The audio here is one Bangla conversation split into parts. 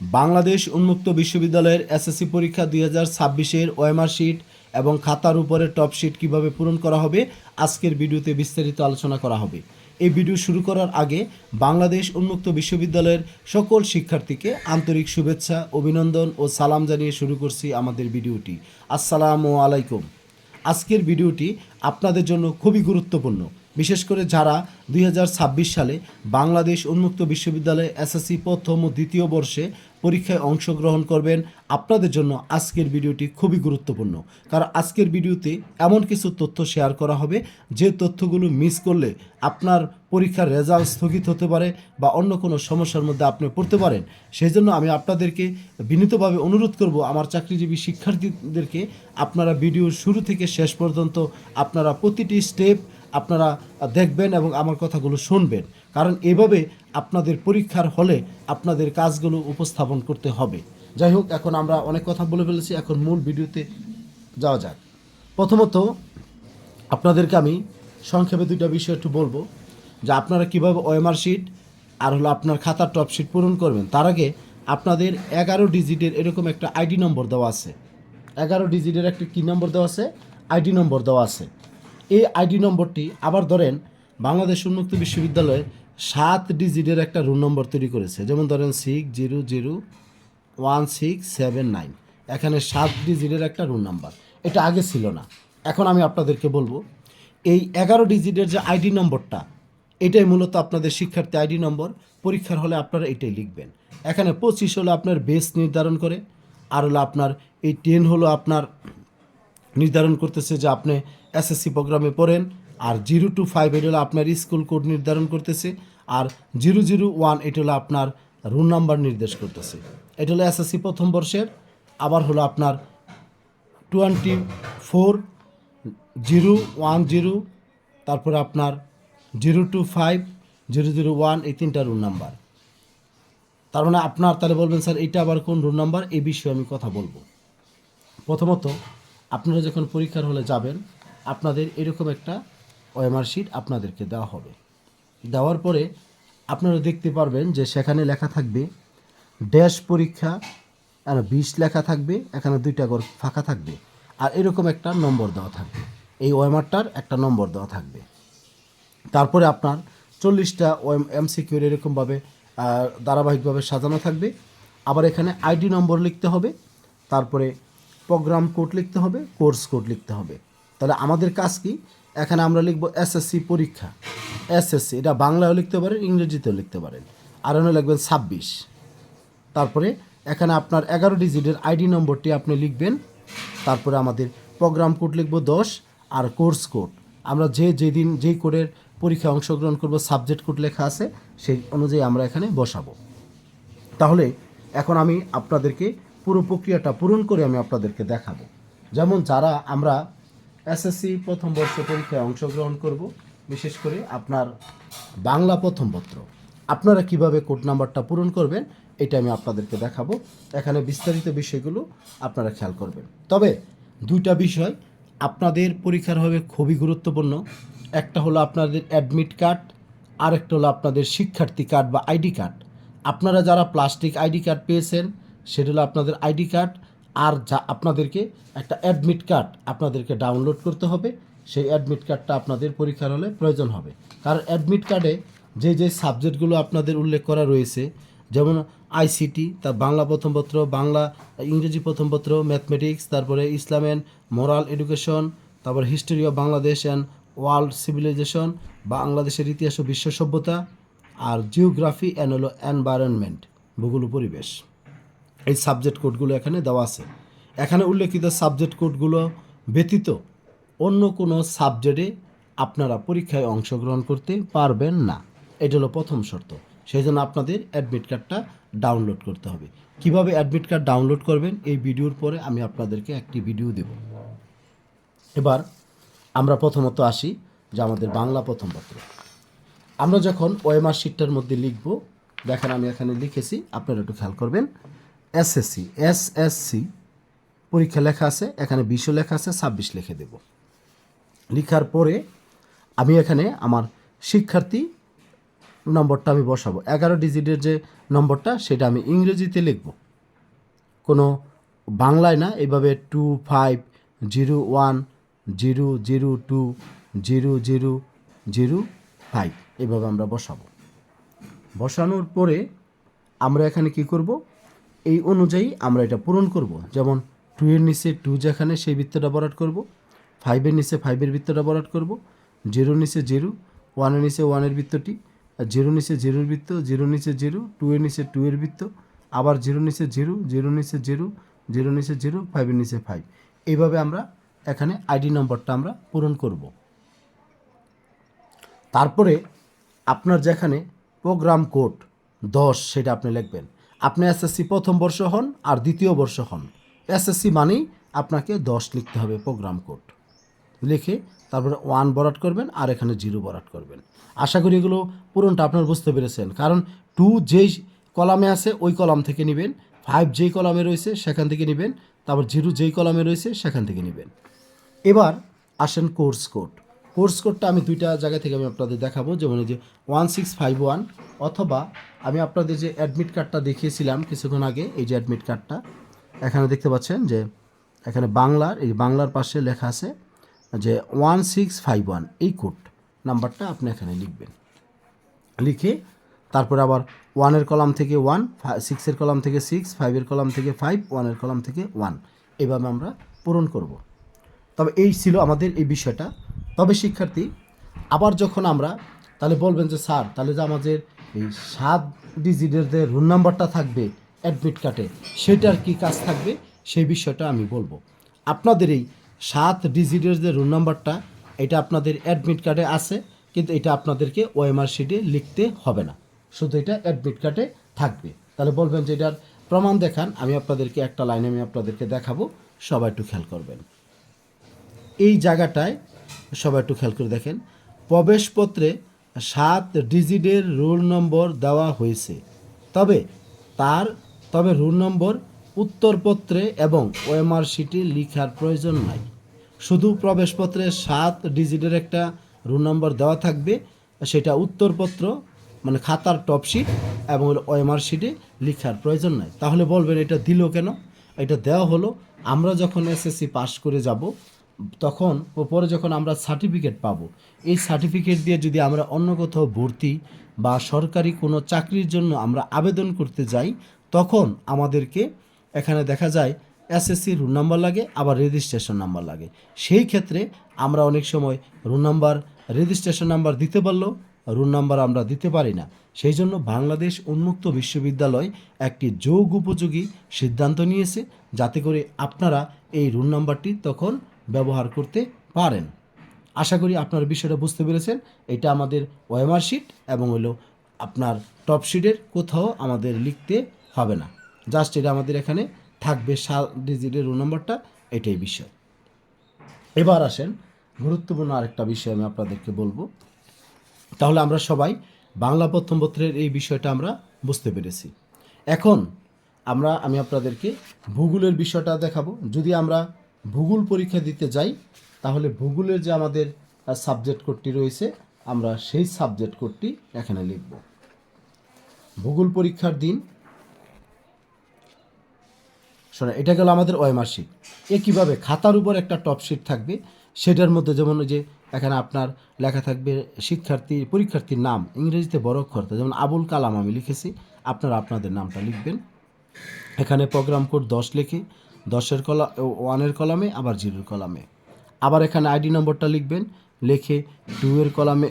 বাংলাদেশ উন্মুক্ত বিশ্ববিদ্যালয়ের এসএসসি পরীক্ষা 2026-এর ওএমআর শিট এবং খাতার উপরে টপ শিট কীভাবে পূরণ করা হবে আজকের ভিডিওতে বিস্তারিত আলোচনা করা হবে। এই ভিডিও শুরু করার আগে বাংলাদেশ উন্মুক্ত বিশ্ববিদ্যালয়ের সকল শিক্ষার্থীকে আন্তরিক শুভেচ্ছা, অভিনন্দন ও সালাম জানিয়ে শুরু করছি আমাদের ভিডিওটি। আসসালামু আলাইকুম। আজকের ভিডিওটি আপনাদের জন্য খুবই গুরুত্বপূর্ণ, বিশেষ করে যারা 2026 সালে বাংলাদেশ উন্মুক্ত বিশ্ববিদ্যালয়ে এসএসসি প্রথম ও দ্বিতীয় বর্ষে পরীক্ষায় অংশগ্রহণ করবেন। আপনাদের জন্য আজকের ভিডিওটি খুবই গুরুত্বপূর্ণ, কারণ আজকের ভিডিওতে এমন কিছু তথ্য শেয়ার করা হবে যে তথ্যগুলো মিস করলে আপনার পরীক্ষার রেজাল্ট স্থগিত হতে পারে বা অন্য কোনো সমস্যার মধ্যে আপনি পড়তে পারেন। সেই জন্য আমি আপনাদেরকে বিনীতভাবে অনুরোধ করব, আমার চাকরিজীবী শিক্ষার্থীদেরকে আপনারা ভিডিওর শুরু থেকে শেষ পর্যন্ত আপনারা প্রতিটি স্টেপ আপনারা দেখবেন এবং আমার কথাগুলো শুনবেন, কারণ এভাবে আপনাদের পরীক্ষার হলে আপনাদের কাজগুলো উপস্থাপন করতে হবে। যাই হোক, এখন আমরা অনেক কথা বলে ফেলেছি, এখন মূল ভিডিওতে যাওয়া যাক। প্রথমত আপনাদেরকে আমি সংক্ষেপে দুইটা বিষয় একটু বলবো, যে আপনারা কীভাবে ওএমআর শিট আর হলো আপনার খাতার টপ শিট পূরণ করবেন। তার আগে আপনাদের 11 ডিজিটের এরকম একটা আইডি নম্বর দেওয়া আছে। 11 ডিজিটের একটা কী নম্বর দেওয়া আছে? আইডি নম্বর দেওয়া আছে। এই আইডি নম্বরটি আবার ধরেন বাংলাদেশ উন্মুক্ত বিশ্ববিদ্যালয়ে 7 ডিজিটের একটা রুল নম্বর তৈরি করেছে, যেমন ধরেন 600167 এখানে 7 ডিজিটের একটা রুল নাম্বার। এটা আগে ছিল না, এখন আমি আপনাদেরকে বলবো এই 11 ডিজিটের যে আইডি নম্বরটা, এটাই মূলত আপনাদের শিক্ষার্থী আইডি নম্বর। পরীক্ষার হলে আপনারা এটাই লিখবেন। এখানে 25 হলো আপনার বেস নির্ধারণ করে, আর হলো আপনার এই 10 হলো আপনার নির্ধারণ করতেছে যে আপনি এসএসসি প্রোগ্রামে পড়েন, আর 0 to 5 এটা হলো আপনার স্কুল কোড নির্ধারণ করতেছে, আর 001 এটা হলো আপনার রুল নাম্বার নির্দেশ করতেছে। এটা হলো এসএসসি প্রথম বর্ষের। আবার হলো আপনার 24010, তারপরে আপনার 025 001 এই তিনটা রুল নাম্বার। তার মানে আপনার তাহলে বলবেন, স্যার এটা আবার কোন রুল নাম্বার? এই বিষয়ে আমি কথা বলবো। প্রথমত আপনারা যখন পরীক্ষার হলে যাবেন, আপনাদের এরকম একটা ওএমআর শিট আপনাদেরকে দেওয়া হবে। দেওয়ার পরে আপনারা দেখতে পারবেন যে সেখানে লেখা থাকবে ড্যাশ পরীক্ষা, আর 20 লেখা থাকবে, এখানে 2টা ঘর ফাঁকা থাকবে, আর এরকম একটা নম্বর দেওয়া থাকবে। এই ওএমআরটার একটা নম্বর দেওয়া থাকবে। তারপরে আপনার 40টা এমসিকিউর এরকমভাবে ধারাবাহিকভাবে সাজানো থাকবে। আবার এখানে আইডি নম্বর লিখতে হবে, তারপরে প্রোগ্রাম কোড লিখতে হবে, কোর্স কোড লিখতে হবে। তাহলে আমাদের কাজ কি? এখানে আমরা লিখব এসএসসি পরীক্ষা, এসএসসি, এটা বাংলায়ও লিখতে পারেন, ইংরেজিতেও লিখতে পারেন, আর এখানে লিখবেন 26। তারপরে এখানে আপনার 11 ডিজিটের আইডি নম্বরটি আপনি লিখবেন। তারপরে আমাদের প্রোগ্রাম কোড লিখব 10, আর কোর্স কোড আমরা যেদিন যেই কোডের পরীক্ষায় অংশগ্রহণ করব সাবজেক্ট কোড লেখা আছে সেই অনুযায়ী আমরা এখানে বসাবো। তাহলে এখন আমি আপনাদেরকে পুরো প্রক্রিয়াটা পূরণ করে আমি আপনাদেরকে দেখাবো। যেমন যারা আমরা এসএসসি প্রথম বর্ষ পরীক্ষায় অংশগ্রহণ করব, বিশেষ করে আপনার বাংলা প্রথম পত্র, আপনারা কিভাবে কোড নাম্বারটা পূরণ করবেন এটা আমি আপনাদেরকে দেখাবো। এখানে বিস্তারিত বিষয়গুলো আপনারা খেয়াল করবেন। তবে 2টা বিষয় আপনাদের পরীক্ষার হবে খুবই গুরুত্বপূর্ণ। একটা হলো আপনাদের অ্যাডমিট কার্ড, আর একটা হলো আপনাদের শিক্ষার্থী কার্ড বা আইডি কার্ড। আপনারা যারা প্লাস্টিক আইডি কার্ড পেয়েছেন সেটা হলো আপনাদের আইডি কার্ড, আর যা আপনাদেরকে একটা অ্যাডমিট কার্ড আপনাদেরকে ডাউনলোড করতে হবে। সেই অ্যাডমিট কার্ডটা আপনাদের পরীক্ষার হলে প্রয়োজন হবে, কারণ অ্যাডমিট কার্ডে যে সাবজেক্টগুলো আপনাদের উল্লেখ করা রয়েছে, যেমন আইসিটি, তার বাংলা প্রথম পত্র, বাংলা ইংরেজি প্রথম পত্র, ম্যাথমেটিক্স, তারপরে ইসলাম অ্যান্ড মোরাল এডুকেশন, তারপর history of Bangladesh and world civilization, বাংলাদেশের ইতিহাস ও বিশ্ব সভ্যতা, আর জিওগ্রাফি অ্যান্ড হলো এনভায়রনমেন্ট, ভূগোল ও পরিবেশ। এই সাবজেক্ট কোডগুলো এখানে দেওয়া আছে। এখানে উল্লেখিত সাবজেক্ট কোডগুলো ব্যতীত অন্য কোনো সাবজেক্টে আপনারা পরীক্ষায় অংশগ্রহণ করতে পারবেন না। এটা হলো প্রথম শর্ত। সেই জন্য আপনাদের অ্যাডমিট কার্ডটা ডাউনলোড করতে হবে। কিভাবে অ্যাডমিট কার্ড ডাউনলোড করবেন এই ভিডিওর পরে আমি আপনাদেরকে একটি ভিডিও দেব। এবার আমরা প্রথমত আসি যে আমাদের বাংলা প্রথম পত্র। আমরা যখন ওএমআর শিটটার মধ্যে লিখব, দেখেন আমি এখানে লিখেছি, আপনারা একটু খেয়াল করবেন। এসএসসি পরীক্ষা লেখা আছে, এখানে 20 লেখা আছে, 26 লিখে দেব। লিখার পরে আমি এখানে আমার শিক্ষার্থী নম্বরটা আমি বসাবো। 11 ডিজিটের যে নম্বরটা সেটা আমি ইংরেজিতে লিখব, কোনো বাংলায় না। এভাবে 2501020005 এভাবে আমরা বসাবো। বসানোর পরে আমরা এখানে কি করব, এই অনুযায়ী আমরা এটা পূরণ করব। যেমন 2 এর নিচে 2 যেখানে সেই বৃত্তটা ভরাট করব, 5 এর নিচে 5 এর বৃত্তটা ভরাট করব, 0 নিচে 0, 1 এর নিচে 1 এর বৃত্তটি, আর 0 নিচে 0 এর বৃত্ত, 0 নিচে 0, 2 এর নিচে 2 এর বৃত্ত, আবার 0 নিচে 0, 0 নিচে 0, 0 নিচে 0, 5 এর নিচে 5। এইভাবে আমরা এখানে আইডি নম্বরটা আমরা পূরণ করব। তারপরে আপনার যেখানে প্রোগ্রাম কোড 10 সেটা আপনি লিখবেন। আপনি এসএসসি প্রথম বর্ষ হন আর দ্বিতীয় বর্ষ হন, এসএসসি মানেই আপনাকে 10 লিখতে হবে প্রোগ্রাম কোড। লিখে তারপরে 1 ভরাট করবেন আর এখানে 0 ভরাট করবেন। আশা করি এগুলো পুরোটা আপনার বুঝতে পেরেছেন, কারণ 2 যেই কলামে আছে ওই কলাম থেকে নেবেন, 5 যেই কলামে রয়েছে সেখান থেকে নেবেন, তারপর 0 যেই কলামে রয়েছে সেখান থেকে নেবেন। এবার আসেন কোর্স কোড। কোর্স কোডটা আমি দুইটা জায়গা থেকে আমি আপনাদের দেখাবো, যেমন এই যে 1651, অথবা আমি আপনাদের যে অ্যাডমিট কার্ডটা দেখিয়েছিলাম কিছুক্ষণ আগে, এই যে অ্যাডমিট কার্ডটা এখানে দেখতে পাচ্ছেন যে এখানে বাংলার, এই বাংলার পাশে লেখা আছে যে 1651, এই কোড নাম্বারটা আপনি এখানে লিখবেন। লিখে তারপরে আবার 1 এর কলাম থেকে 1, 6 এর কলাম থেকে 6, 5 এর কলাম থেকে 5, 1 এর কলাম থেকে 1, এভাবে আমরা পূরণ করব। তবে এই ছিল আমাদের এই বিষয়টা। তবে শিক্ষার্থী, আবার যখন আমরা তাহলে বলবেন যে স্যার তাহলে যে আমাদের এই 7 ডিজিটের যে রোল নাম্বারটা থাকবে অ্যাডমিট কার্ডে সেটার কি কাজ থাকবে সেই বিষয়টা আমি বলবো। আপনাদের এই 7 ডিজিটের যে রোল নাম্বারটা এটা আপনাদের অ্যাডমিট কার্ডে আছে, কিন্তু এটা আপনাদেরকে ওএমআর শিটে লিখতে হবে না, শুধু এটা অ্যাডমিট কার্ডে থাকবে। তাহলে বলবেন যে এটার প্রমাণ দেখান, আমি আপনাদেরকে একটা লাইনে আমি আপনাদেরকে দেখাবো, সবাই একটু খেয়াল করবেন। এই জায়গাটায় সবাই একটু খেয়াল করে দেখেন, প্রবেশপত্রে 7 ডিজিটের রোল নম্বর দেওয়া হয়েছে, তবে রোল নম্বর উত্তরপত্রে এবং ওএমআর শিটে লেখার প্রয়োজন নাই। শুধু প্রবেশপত্রে 7 ডিজিটের একটা রোল নম্বর দেওয়া থাকবে, সেটা উত্তরপত্র মানে খাতার টপশিট এবং ওএমআর শিটে লেখার প্রয়োজন নাই। তাহলে বলবেন এটা দিল কেন? এটা দেওয়া হলো আমরা যখন এসএসসি পাস করে যাব তখন পরে যখন আমরা সার্টিফিকেট পাবো, এই সার্টিফিকেট দিয়ে যদি আমরা অন্য কোথাও ভর্তি বা সরকারি কোনো চাকরির জন্য আমরা আবেদন করতে যাই, তখন আমাদেরকে এখানে দেখা যায় এসএসসি রোল নাম্বার লাগে, আবার রেজিস্ট্রেশন নাম্বার লাগে। সেই ক্ষেত্রে আমরা অনেক সময় রোল নাম্বার, রেজিস্ট্রেশন নাম্বার দিতে পারলেও রোল নাম্বার আমরা দিতে পারি না। সেই জন্য বাংলাদেশ উন্মুক্ত বিশ্ববিদ্যালয় একটি যোগ উপযোগী সিদ্ধান্ত নিয়েছে, যাতে করে আপনারা এই রোল নাম্বারটি তখন ব্যবহার করতে পারেন। আশা করি আপনার বিষয়টা বুঝতে পেরেছেন। এটা আমাদের ওএমআর শিট এবং হলো আপনার টপ শিটের কোথাও আমাদের লিখতে হবে না, জাস্ট এটা আমাদের এখানে থাকবে 7 ডিজিটের রোল নাম্বারটা, এটাই বিষয়। এবার আসেন গুরুত্বপূর্ণ আরেকটা বিষয় আমি আপনাদেরকে বলবো। তাহলে আমরা সবাই বাংলা প্রথম পত্রের এই বিষয়টা আমরা বুঝতে পেরেছি। এখন আমি আপনাদেরকে ভূগোলের বিষয়টা দেখাবো। যদি আমরা ভূগোল পরীক্ষা দিতে যাই তাহলে ভূগোলের যে আমাদের সাবজেক্ট কোডটি রয়েছে আমরা সেই সাবজেক্ট কোডটি এখানে লিখব। ভূগোল পরীক্ষার দিন, শোনা, এটা গেল আমাদের ওএমআর শিট। কীভাবে খাতার উপর একটা টপ শিট থাকবে, সেটার মধ্যে যেমন যে এখানে আপনার লেখা থাকবে পরীক্ষার্থীর নাম ইংরেজিতে বড় অক্ষর, যেমন আবুল কালাম আমি লিখেছি, আপনারা আপনাদের নামটা লিখবেন। এখানে প্রোগ্রাম কোড 10 লিখে 10-এর 1-এর কলামে আবার 0-এর কলামে, আবার এখানে আইডি নম্বরটা লিখবেন, লিখে 2-এর কলামে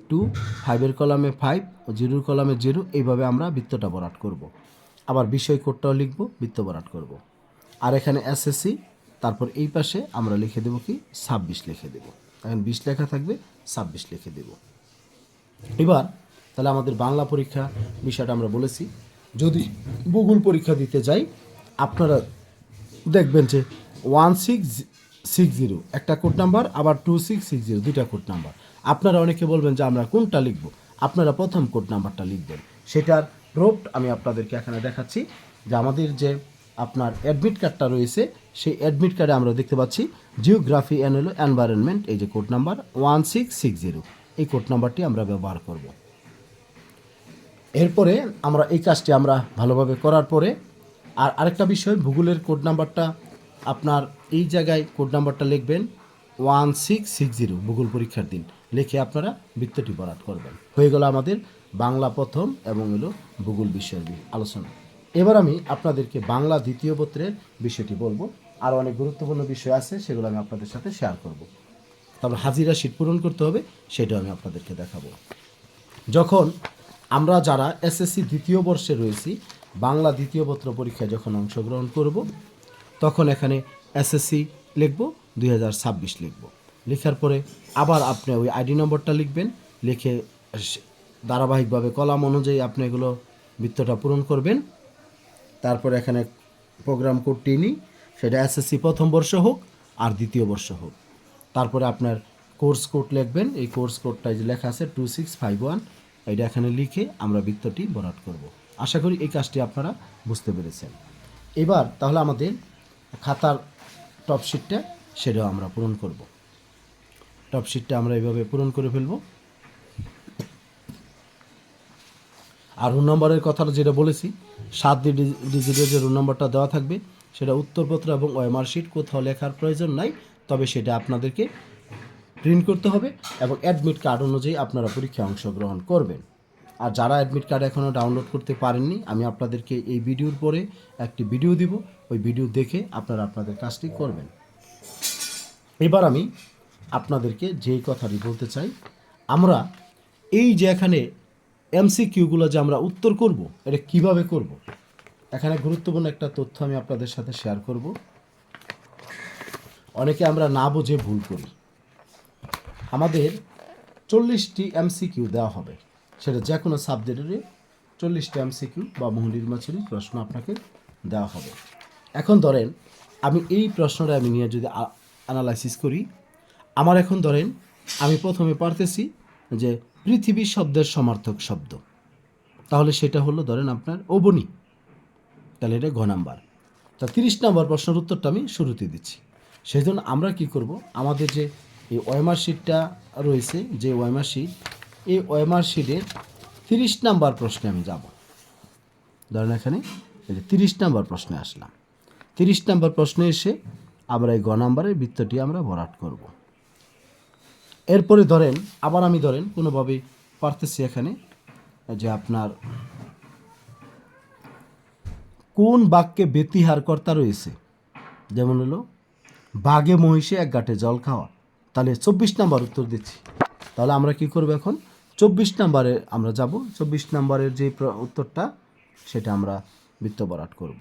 2, 5-এর কলামে 5, 0-এর কলামে 0, এইভাবে আমরা বৃত্তটা ভরাট করব। আবার বিষয় কোডটাও লিখব, বৃত্ত ভরাট করব। আর এখানে এসএসসি, তারপর এই পাশে আমরা লিখে দেবো কি 26 লিখে দেব। এখন 20 লেখা থাকবে, 26 লিখে দেব। এবার তাহলে আমাদের বাংলা পরীক্ষা বিষয়টা আমরা বলেছি। যদি ভূগোল পরীক্ষা দিতে যাই আপনারা দেখবেন যে 1660 একটা কোড নাম্বার, আবার 2660 দুইটা কোড নাম্বার। আপনারা অনেকে বলবেন যে আমরা কোনটা লিখব, আপনারা প্রথম কোড নাম্বারটা লিখবেন। সেটার প্রুফ আমি আপনাদেরকে এখানে দেখাচ্ছি, যে আমাদের যে আপনার অ্যাডমিট কার্ডটা রয়েছে সেই অ্যাডমিট কার্ডে আমরা দেখতে পাচ্ছি জিওগ্রাফি অ্যান্ড এনভায়রনমেন্ট, এই যে কোড নাম্বার 1660, এই কোড নাম্বারটি আমরা ব্যবহার করব। এরপরে আমরা এই কাজটি আমরা ভালোভাবে করার পরে আরেকটা বিষয়, ভূগোলের কোড নাম্বারটা আপনার এই জায়গায় কোড নাম্বারটা লিখবেন 1660 ভূগোল পরীক্ষার দিন লিখে আপনারা বৃত্তটি ভরাট করবেন। হয়ে গেল আমাদের বাংলা প্রথম এবং হলো ভূগোল বিষয়ের আলোচনা। এবার আমি আপনাদেরকে বাংলা দ্বিতীয় পত্রের বিষয়টি বলবো। আর অনেক গুরুত্বপূর্ণ বিষয় আছে, সেগুলো আমি আপনাদের সাথে শেয়ার করব। তারপর হাজিরা শীট পূরণ করতে হবে, সেটাও আমি আপনাদেরকে দেখাবো। যখন আমরা যারা এসএসসি দ্বিতীয় বর্ষে রয়েছি, বাংলা দ্বিতীয় পত্র পরীক্ষায় যখন অংশগ্রহণ করব, তখন এখানে এসএসসি লিখব, 2026 লিখব। লেখার পরে আবার আপনি ওই আইডি নম্বরটা লিখবেন, লিখে ধারাবাহিকভাবে কলাম অনুযায়ী আপনি এগুলো বৃত্তটা পূরণ করবেন। তারপর এখানে প্রোগ্রাম কোডটি নিই, সেটা এসএসসি প্রথম বর্ষ হোক আর দ্বিতীয় বর্ষ হোক। তারপরে আপনার কোর্স কোড লিখবেন, এই কোর্স কোডটাই যে লেখা আছে 2651, এটা এখানে লিখে আমরা বৃত্তটি ভরাট করব। আশা করি এই কাজটি আপনারা বুঝতে পেরেছেন। এবার তাহলে আমাদের খাতার টপশিটটা সেটাও আমরা পূরণ করব। টপশিটটা আমরা এইভাবে পূরণ করে ফেলব। আর রোল নম্বরের কথাটা যেটা বলেছি, 7 ডিজিটের যে রোল নম্বরটা দেওয়া থাকবে, সেটা উত্তরপত্র এবং ওএমআর শিট কোথাও লেখার প্রয়োজন নাই, তবে সেটা আপনাদেরকে প্রিন্ট করতে হবে এবং অ্যাডমিট কার্ড অনুযায়ী আপনারা পরীক্ষায় অংশগ্রহণ করবেন। আর যারা অ্যাডমিট কার্ড এখনও ডাউনলোড করতে পারেননি, আমি আপনাদেরকে এই ভিডিওর পরে একটি ভিডিও দিব, ওই ভিডিও দেখে আপনারা আপনাদের কাজটি করবেন। এবার আমি আপনাদেরকে যেই কথাটি বলতে চাই, আমরা এই যে এখানে এমসিকিউগুলো যে আমরা উত্তর করব, এটা কিভাবে করব, এখানে গুরুত্বপূর্ণ একটা তথ্য আমি আপনাদের সাথে শেয়ার করব। অনেকে আমরা না বুঝে ভুল করি। আমাদের 40টি এমসিকিউ দেওয়া হবে, সেটা যে কোনো সাবজেক্টের 40টি এমসিকিউ বা বহু নির্বাচনী প্রশ্ন আপনাকে দেওয়া হবে। এখন ধরেন আমি এই প্রশ্নটা আমি নিয়ে যদি অ্যানালাইসিস করি, আমার এখন ধরেন আমি প্রথমে পারতেছি যে পৃথিবী শব্দের সমার্থক শব্দ, তাহলে সেটা হলো ধরেন আপনার অবনী, তাহলে এটা ঘ নাম্বার। তা 30 নম্বর প্রশ্নের উত্তরটা আমি শুরুতে দিচ্ছি। সেই জন্য আমরা কি করব, আমাদের যে এই ওএমআর শিটটা রয়েছে, যে ওএমআর শিট, এই ওএমআর শিটের 30 নম্বর প্রশ্নে আমি যাব। ধরেন এখানে 30 নম্বর প্রশ্নে আসলাম। 30 নম্বর প্রশ্নে এসে আমরা এই গ নাম্বারের বৃত্তটি আমরা ভরাট করব। এরপরে ধরেন আবার আমি ধরেন কোনোভাবে পারতেছি এখানে যে আপনার কোন বাক্যে ব্যতিহার কর্তা রয়েছে, যেমন হলো বাঘে মহিষে এক গাঁটে জল খাওয়া, তাহলে 24 নাম্বার উত্তর দিচ্ছি। তাহলে আমরা কি করব, এখন 24 নাম্বারে আমরা যাব। 24 নাম্বারের যে উত্তরটা, সেটা আমরা বৃত্ত ভরাট করব।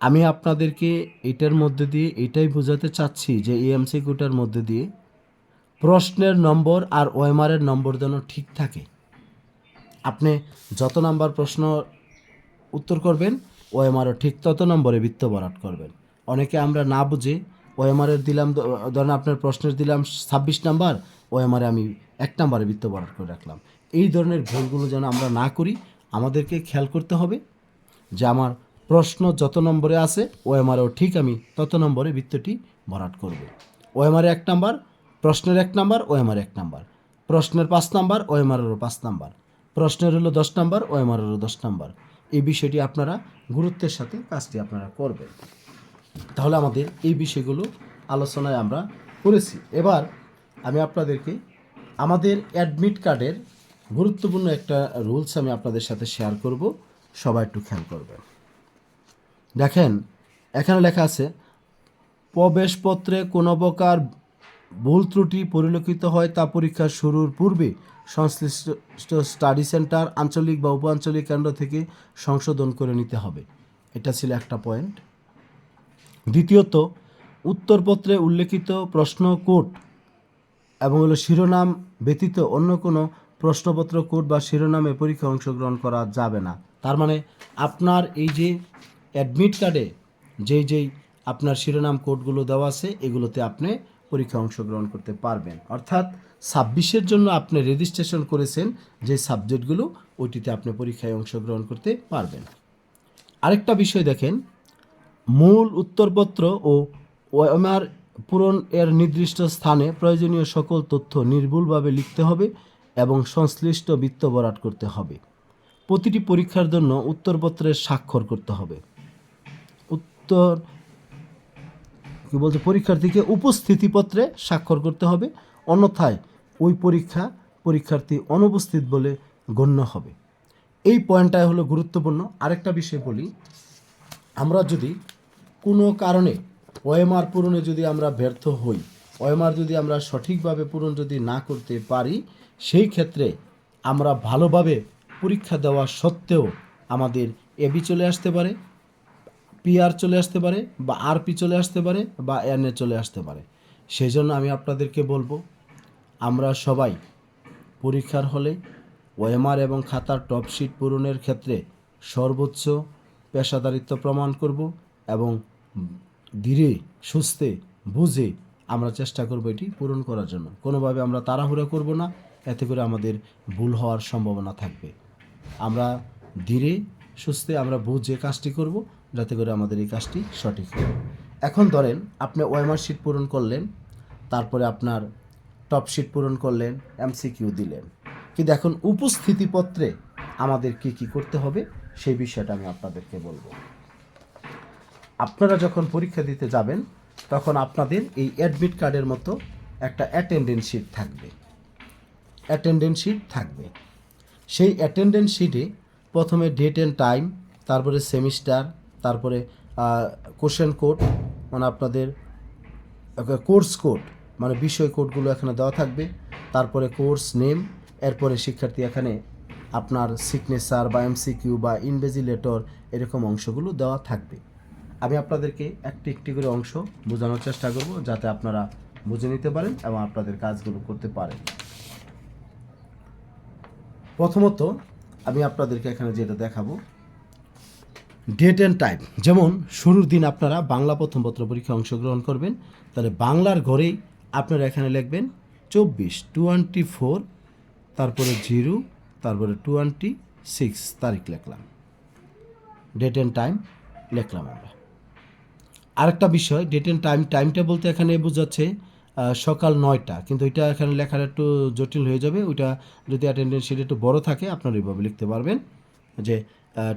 আমি আপনাদেরকে এটার মধ্যে দিয়ে এটাই বোঝাতে চাচ্ছি যে এই এমসিকিউটার মধ্যে দিয়ে প্রশ্নের নম্বর আর ওএমআরের নম্বর যেন ঠিক থাকে। আপনি যত নাম্বার প্রশ্ন উত্তর করবেন, ওএমআরও ঠিক তত নম্বরে বৃত্ত ভরাট করবেন। অনেকে আমরা না বুঝে ওএমআরের দিলাম, ধরেন আপনার প্রশ্নের দিলাম 26 নাম্বার, ওএমআরে আমি 1 নাম্বারে বৃত্ত ভরাট করে রাখলাম। এই ধরনের ভুলগুলো যেন আমরা না করি, আমাদেরকে খেয়াল করতে হবে যে আমার প্রশ্ন যত নম্বরে আছে, ওএমআরেও ঠিক আমি তত নম্বরে বৃত্তটি ভরাট করব। ওএমআরে 1 নাম্বার, প্রশ্নের 1 নাম্বার, ওএমআরে 1 নাম্বার, প্রশ্নের 5 নাম্বার, ওএমআরেরও 5 নাম্বার, প্রশ্নের হলো 10 নাম্বার, ওএমআরেরও 10 নাম্বার। এই বিষয়টি আপনারা গুরুত্বের সাথে কাজটি আপনারা করবেন। তাহলে আমাদের এই বিষয়গুলো আলোচনায় আমরা করেছি। এবার আমি আপনাদেরকে আমাদের অ্যাডমিট কার্ডের গুরুত্বপূর্ণ একটা রুলস আমি আপনাদের সাথে শেয়ার করব, সবাই একটু খেয়াল করবেন। দেখেন এখানে লেখা আছে, প্রবেশপত্রে কোনো প্রকার ভুল ত্রুটি পরিলক্ষিত হয় তা পরীক্ষা শুরুর পূর্বে সংশ্লিষ্ট স্টাডি সেন্টার, আঞ্চলিক বা উপ আঞ্চলিক কেন্দ্র থেকে সংশোধন করে নিতে হবে। এটা ছিল একটা পয়েন্ট। দ্বিতীয়ত, উত্তরপত্রে উল্লেখিত প্রশ্ন কোড এবং হলো শিরোনাম ব্যতীত অন্য কোনো প্রশ্নপত্র কোড বা শিরোনামে পরীক্ষা অংশগ্রহণ করা যাবে না। তার মানে আপনার এই যে অ্যাডমিট কার্ডে যেই আপনার শিরোনাম কোডগুলো দেওয়া আছে, এগুলোতে আপনি পরীক্ষা অংশগ্রহণ করতে পারবেন। অর্থাৎ 26-এর জন্য আপনি রেজিস্ট্রেশন করেছেন যে সাবজেক্টগুলো, ওইটিতে আপনি পরীক্ষায় অংশগ্রহণ করতে পারবেন। আরেকটা বিষয় দেখেন, মূল উত্তরপত্র ও ওএমআর পূরণ এর নির্দিষ্ট স্থানে প্রয়োজনীয় সকল তথ্য নির্ভুলভাবে লিখতে হবে এবং সংশ্লিষ্ট বৃত্ত ভরাট করতে হবে। প্রতিটি পরীক্ষার জন্য উত্তরপত্রে স্বাক্ষর করতে হবে। উত্তর কি বলছে, পরীক্ষার্থীকে উপস্থিতিপত্রে স্বাক্ষর করতে হবে, অন্যথায় ওই পরীক্ষার্থী অনুপস্থিত বলে গণ্য হবে। এই পয়েন্টটাই হলো গুরুত্বপূর্ণ। আরেকটা বিষয় বলি, আমরা যদি কোনো কারণে ওএমআর পূরণে যদি আমরা ব্যর্থ হই, ওএমআর যদি আমরা সঠিকভাবে পূরণ যদি না করতে পারি, সেই ক্ষেত্রে আমরা ভালোভাবে পরীক্ষা দেওয়া সত্ত্বেও আমাদের এবি চলে আসতে পারে, পিআর চলে আসতে পারে, বা আরপি চলে আসতে পারে, বা এনএ চলে আসতে পারে। সেই জন্য আমি আপনাদেরকে বলবো, আমরা সবাই পরীক্ষার হলে ওএমআর এবং খাতার টপশিট পূরণের ক্ষেত্রে সর্বোচ্চ পেশাদারিত্ব প্রমাণ করব এবং ধীরে সুস্থে বুঝে আমরা চেষ্টা করব এটি পূরণ করার জন্য। কোনোভাবে আমরা তাড়াহুড়া করব না, এতে করে আমাদের ভুল হওয়ার সম্ভাবনা থাকবে। আমরা ধীরে সুস্থে আমরা বুঝে কাজটি করব, যাতে করে আমাদের এই কাজটি সঠিক হয়। এখন ধরেন আপনি ওএমআর শিট পূরণ করলেন, তারপরে আপনার টপ শিট পূরণ করলেন, এমসিকিউ দিলেন, কিন্তু এখন উপস্থিতিপত্রে আমাদের কি কি করতে হবে সেই বিষয়টা আমি আপনাদেরকে বলবো। আপনারা যখন পরীক্ষা দিতে যাবেন তখন আপনাদের এই অ্যাডমিট কার্ডের মতো একটা অ্যাটেন্ডেন্স শিট থাকবে। অ্যাটেন্ডেন্স শিট থাকবে। সেই অ্যাটেন্ডেন্স শিটে প্রথমে ডেট অ্যান্ড টাইম, তারপরে সেমিস্টার, তারপরে কোশ্চেন কোড, মানে আপনাদের কোর্স কোড, মানে বিষয় কোডগুলো এখানে দেওয়া থাকবে, তারপরে কোর্স নেম, এরপরে শিক্ষার্থী এখানে আপনার সিগনেচার বা এমসিকিউ বা ইনভিজিলেটর এরকম অংশগুলো দেওয়া থাকবে। আমি আপনাদেরকে একটি একটি করে অংশ বোঝানোর চেষ্টা করব, যাতে আপনারা বুঝে নিতে পারেন এবং আপনাদের কাজগুলো করতে পারেন। প্রথমত আমি আপনাদেরকে এখানে যেটা দেখাবো, ডেট অ্যান্ড টাইম। যেমন শুরুর দিন আপনারা বাংলা প্রথম পত্র পরীক্ষায় অংশগ্রহণ করবেন, তাহলে বাংলার ঘরেই আপনারা এখানে লিখবেন 24/24, তারপরে 0, তারপরে 26 তারিখ লিখলাম, ডেট অ্যান্ড টাইম লিখলাম আমরা। আরেকটা বিষয়, ডেট অ্যান্ড টাইমটা বলতে এখানে বোঝাচ্ছে সকাল 9টা, কিন্তু ওইটা এখানে লেখার একটু জটিল হয়ে যাবে। ওইটা যদি অ্যাটেন্ডেন্স শিট একটু বড় থাকে আপনারা এইভাবে লিখতে পারবেন যে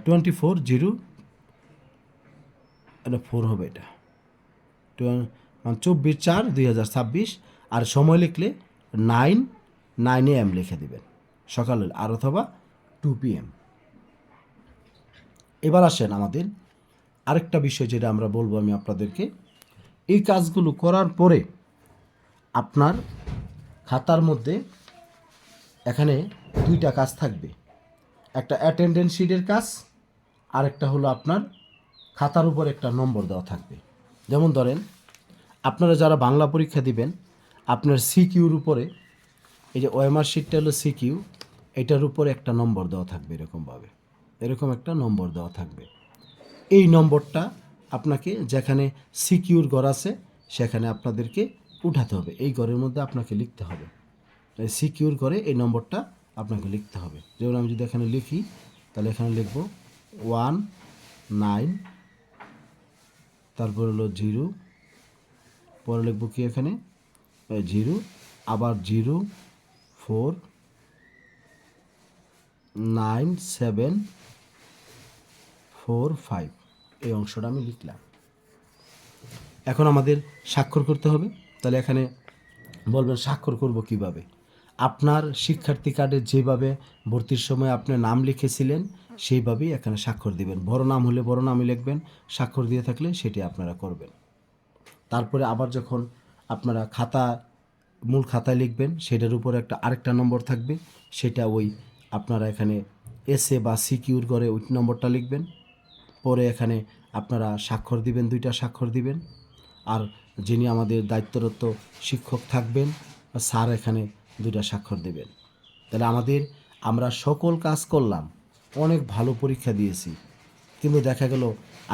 24/0 হবে, এটা 24/4/2026, আর সময় লিখলে 9 AM লিখে দেবেন সকালে, আর অথবা 2 PM। এবার আসেন আমাদের আরেকটা বিষয় যেটা আমরা বলবো আমি আপনাদেরকে, এই কাজগুলো করার পরে আপনার খাতার মধ্যে এখানে দুইটা কাজ থাকবে, একটা অ্যাটেন্ডেন্স শিটের কাজ, আর একটা হলো আপনার খাতার উপর একটা নম্বর দেওয়া থাকবে। যেমন ধরেন আপনারা যারা বাংলা পরীক্ষা দিবেন, আপনার সিকিউর উপরে, এই যে ওএমআর শিটটা হলো সিকিউ, এটার উপরে একটা নম্বর দেওয়া থাকবে, এরকমভাবে এরকম একটা নম্বর দেওয়া থাকবে। এই নম্বরটা আপনাকে যেখানে সিকিউর ঘর আছে সেখানে আপনাদেরকে উঠাতে হবে, এই ঘরের মধ্যে আপনাকে লিখতে হবে, সিকিউর ঘরে এই নম্বরটা আপনাকে লিখতে হবে। যেমন আমি যদি এখানে লিখি, তাহলে এখানে লিখব 19, তারপর হলো 0, পরে লিখব কি এখানে 0, আবার 0497445, এই অংশটা আমি লিখলাম। এখন আমাদের স্বাক্ষর করতে হবে। তাহলে এখানে বলবেন স্বাক্ষর করব কিভাবে? আপনার শিক্ষার্থী কার্ডে যেভাবে ভর্তির সময় আপনি নাম লিখেছিলেন সেইভাবেই এখানে স্বাক্ষর দিবেন। বড় নাম হলে বড় নামই লিখবেন, স্বাক্ষর দিয়ে থাকলে সেটি আপনারা করবেন। তারপরে আবার যখন আপনারা মূল খাতায় লিখবেন, সেটার উপর আরেকটা নম্বর থাকবে, সেটা ওই আপনারা এখানে এসএ বা সিকিউর করে ওই নম্বরটা লিখবেন। পরে এখানে আপনারা স্বাক্ষর দিবেন, 2টা স্বাক্ষর দিবেন। আর যিনি আমাদের দায়িত্বরত শিক্ষক থাকবেন স্যার এখানে 2টা স্বাক্ষর দেবেন। তাহলে আমরা সকল কাজ করলাম, অনেক ভালো পরীক্ষা দিয়েছি, কিন্তু দেখা গেল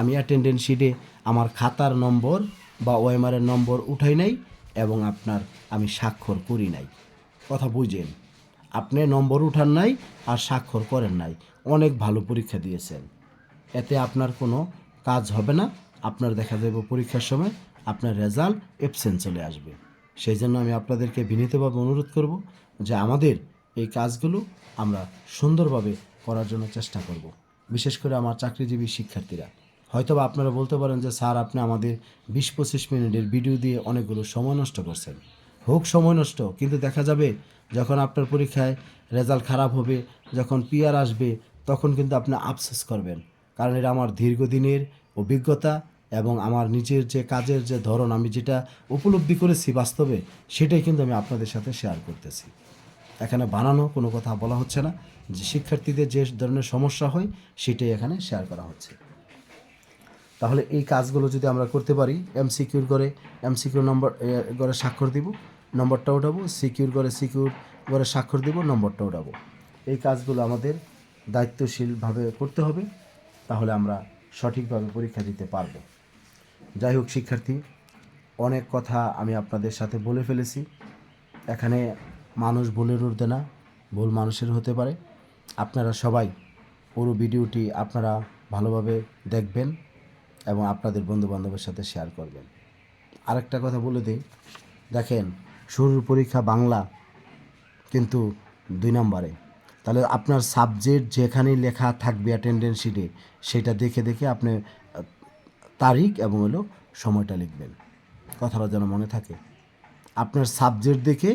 আমি অ্যাটেন্ডেন্স শিটে আমার খাতার নম্বর বা ওএমআরের নম্বর উঠাই নাই এবং আমি স্বাক্ষর করি নাই। কথা বুঝেন, আপনি নম্বর উঠান নাই আর স্বাক্ষর করেন নাই, অনেক ভালো পরীক্ষা দিয়েছেন, এতে আপনার কোনো কাজ হবে না। আপনার দেখা যাবে পরীক্ষার সময় আপনার রেজাল্ট অ্যাবসেন্ট চলে আসবে। সেই জন্য আমি আপনাদেরকে বিনীতভাবে অনুরোধ করব যে আমাদের এই কাজগুলো আমরা সুন্দরভাবে করার জন্য চেষ্টা করব। বিশেষ করে আমার চাকরিজীবী শিক্ষার্থীরা হয়তোবা আপনারা বলতে পারেন যে স্যার আপনি আমাদের 20-25 মিনিটের ভিডিও দিয়ে অনেকগুলো সময় নষ্ট করছেন। হোক সময় নষ্ট, কিন্তু দেখা যাবে যখন আপনার পরীক্ষায় রেজাল্ট খারাপ হবে, যখন পিআর আসবে, তখন কিন্তু আপনি আফসোস করবেন। কারণ এটা আমার দীর্ঘদিনের অভিজ্ঞতা এবং আমার নিজের যে কাজের যে ধরন, আমি যেটা উপলব্ধি করেছি বাস্তবে, সেটাই কিন্তু আমি আপনাদের সাথে শেয়ার করতেছি। এখানে বানানো কোনো কথা বলা হচ্ছে না, যে শিক্ষার্থীদের যে ধরনের সমস্যা হয় সেটাই এখানে শেয়ার করা হচ্ছে। তাহলে এই কাজগুলো যদি আমরা করতে পারি, এমসিকিউর করে এমসিকিউ নম্বর করে স্বাক্ষর দিব, নম্বরটা উঠাবো, সিকিউর করে স্বাক্ষর দিব, নম্বরটা উঠাবো। এই কাজগুলো আমাদের দায়িত্বশীলভাবে করতে হবে, তাহলে আমরা সঠিকভাবে পরীক্ষা দিতে পারবো। যাই হোক শিক্ষার্থী, অনেক কথা আমি আপনাদের সাথে বলে ফেলেছি। এখানে মানুষ ভুলের ঊর্ধ্বে না, ভুল মানুষের হতে পারে। আপনারা সবাই পুরো ভিডিওটি আপনারা ভালোভাবে দেখবেন এবং আপনাদের বন্ধুবান্ধবের সাথে শেয়ার করবেন। আরেকটা কথা বলে দিই, দেখেন শুরুর পরীক্ষা বাংলা, কিন্তু 2 নম্বরে। তাহলে আপনার সাবজেক্ট যেখানেই লেখা থাকবে অ্যাটেন্ডেন্স শিটে, সেটা দেখে দেখে আপনি তারিখ এবং সময়টা লিখবেন। কথাটা যেন মনে থাকে। আপনার সাবজেক্ট দেখে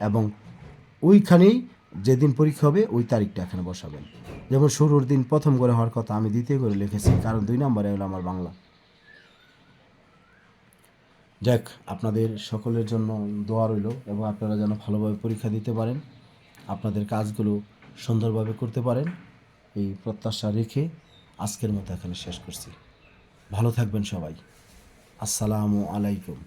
এবং ওইখানেই যেদিন পরীক্ষা হবে ওই তারিখটা এখানে বসাবেন। যেমন শুরুর দিন প্রথম করে হওয়ার কথা, আমি দ্বিতীয় করে লিখেছি, কারণ 2 নম্বরে হলো আমার বাংলা। যাক, আপনাদের সকলের জন্য দোয়া রইল এবং আপনারা যেন ভালোভাবে পরীক্ষা দিতে পারেন, আপনাদের কাজগুলো সুন্দরভাবে করতে পারেন, এই প্রত্যাশা রেখে আজকের মতো এখানে শেষ করছি। ভালো থাকবেন সবাই। আসসালামু আলাইকুম।